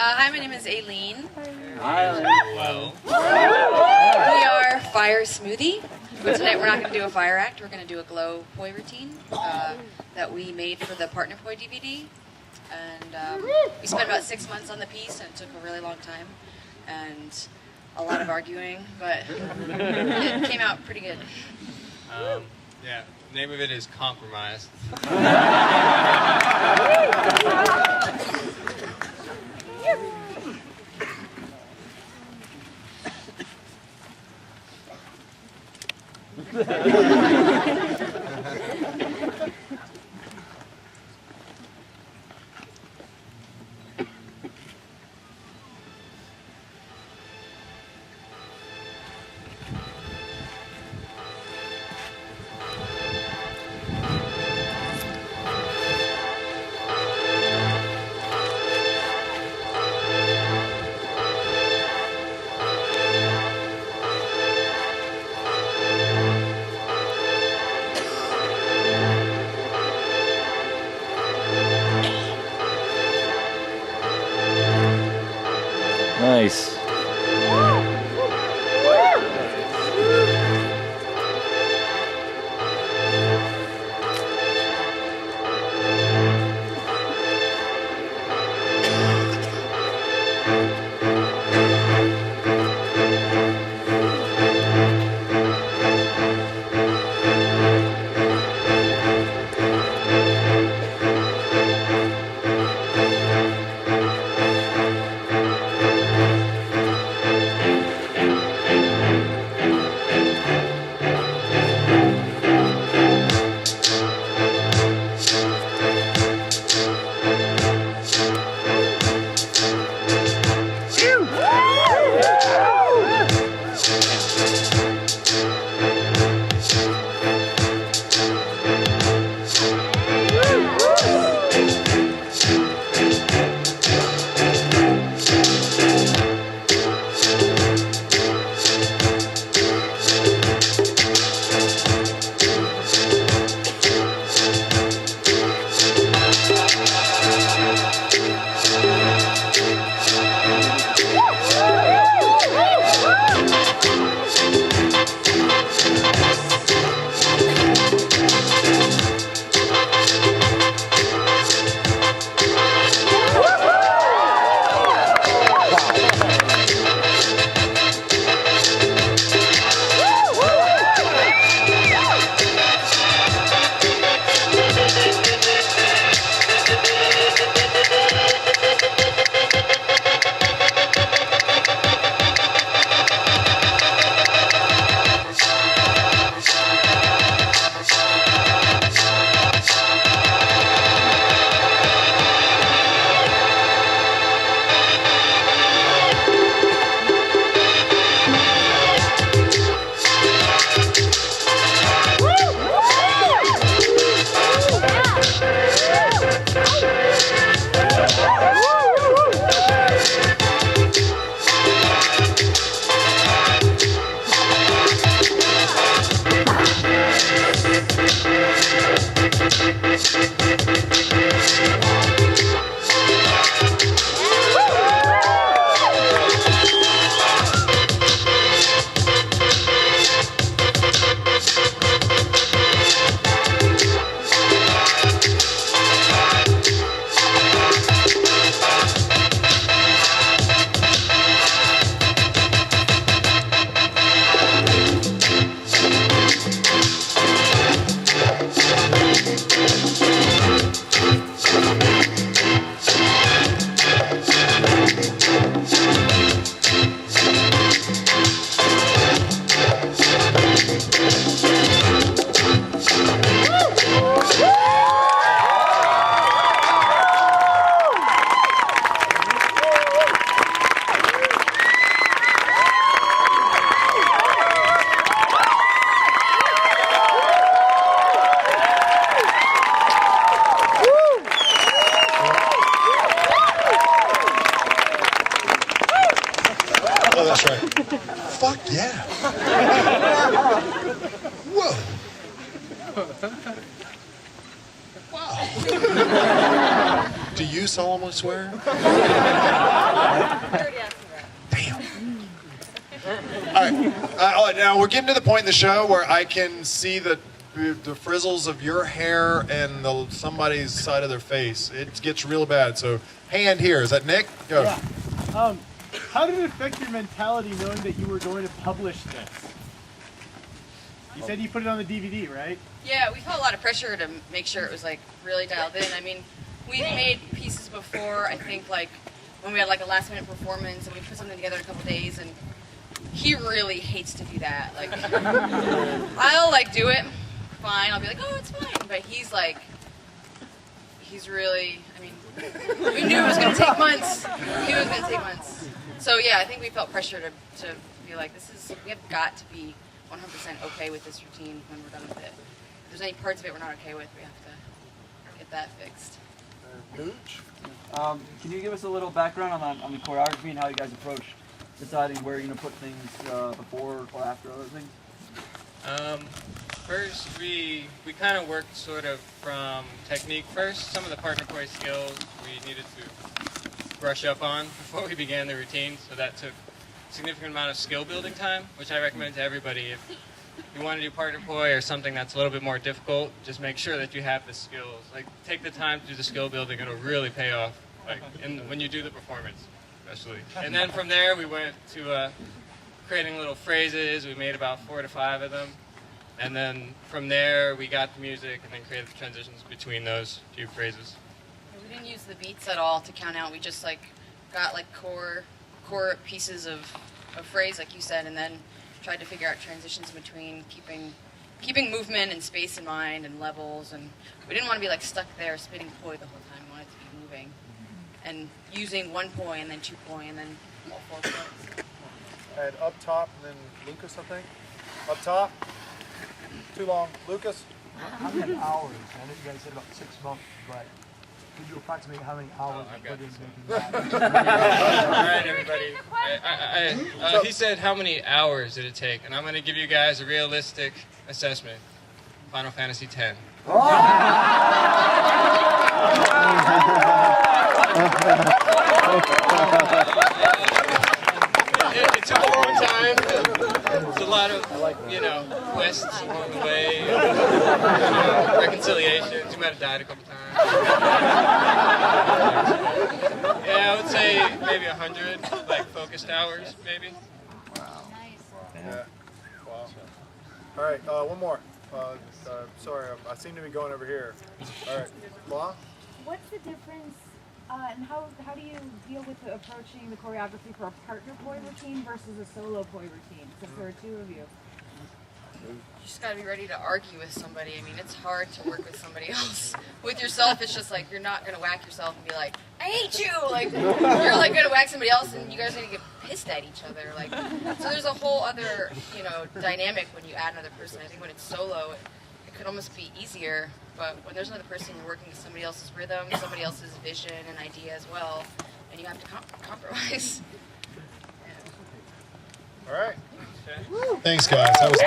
Hi, my name is Aileen. Hello. We are Fire Smoothie. But tonight we're not going to do a fire act. We're going to do a glow poi routine that we made for the Partner Poi DVD. And we spent about 6 months on the piece, and it took a really long time and a lot of arguing, but it came out pretty good. Yeah, the name of it is Compromise. Nice. Oh, that's right. Fuck yeah. Whoa. Wow. Do you solemnly swear? Now we're getting to the point in the show where I can see the frizzles of your hair and somebody's side of their face. It gets real bad. So, hand here. Is that Nick? Go. Yeah. How did it affect your mentality knowing that you were going to publish this? You said you put it on the DVD, right? Yeah, we felt a lot of pressure to make sure it was like really dialed in. I mean, we've made pieces before, I think like when we had like a last minute performance and we put something together in a couple days, and he really hates to do that. Like, I'll like do it, fine, I'll be like, oh, it's fine. But he's like, he's really, I mean, we knew it was going to take months. We knew it was going to take months. So yeah, I think we felt pressure to be like, we have got to be 100% okay with this routine when we're done with it. If there's any parts of it we're not okay with, we have to get that fixed. Can you give us a little background on the choreography and how you guys approach deciding where you're going to put things before or after other things? First, we kind of worked sort of from technique first. Some of the partner play skills we needed to brush up on before we began the routine, so that took a significant amount of skill building time, which I recommend to everybody. If you want to do partner play or something that's a little bit more difficult, just make sure that you have the skills. Like, take the time to do the skill building; it'll really pay off. Like, when you do the performance, especially. And then from there, we went to creating little phrases. We made about 4 to 5 of them. And then from there, we got the music and then created the transitions between those few phrases. We didn't use the beats at all to count out. We just like got like core pieces of phrase, like you said, and then tried to figure out transitions in between, keeping movement and space in mind and levels. And we didn't want to be like stuck there spinning poi the whole time. We wanted to be moving and using 1 poi and then 2 poi and then all 4 points. And up top, and then Lucas, I think. Up top. Too long. Lucas? How many hours? I know you guys said about 6 months, but could you approximate how many hours you put in making that? All right, everybody. He said how many hours did it take, and I'm going to give you guys a realistic assessment. Final Fantasy X. It took a long time. There's a lot of, quests along the way, reconciliations. You might have died a couple times. Yeah, I would say maybe 100, focused hours, maybe. Wow. Yeah. Wow. All right, one more. Sorry, I seem to be going over here. All right, Law? What's the difference, and how do you deal with approaching the choreography for a partner poi routine versus a solo poi routine, since there are 2 of you? You just gotta be ready to argue with somebody. I mean, it's hard to work with somebody else. With yourself, it's just like, you're not gonna whack yourself and be like, I hate you! Like, you're like gonna whack somebody else and you guys are gonna get pissed at each other. Like, so there's a whole other, dynamic when you add another person. I think when it's solo, it could almost be easier, but when there's another person, you're working with somebody else's rhythm, somebody else's vision and idea as well, and you have to compromise. All right. Thanks, guys. That was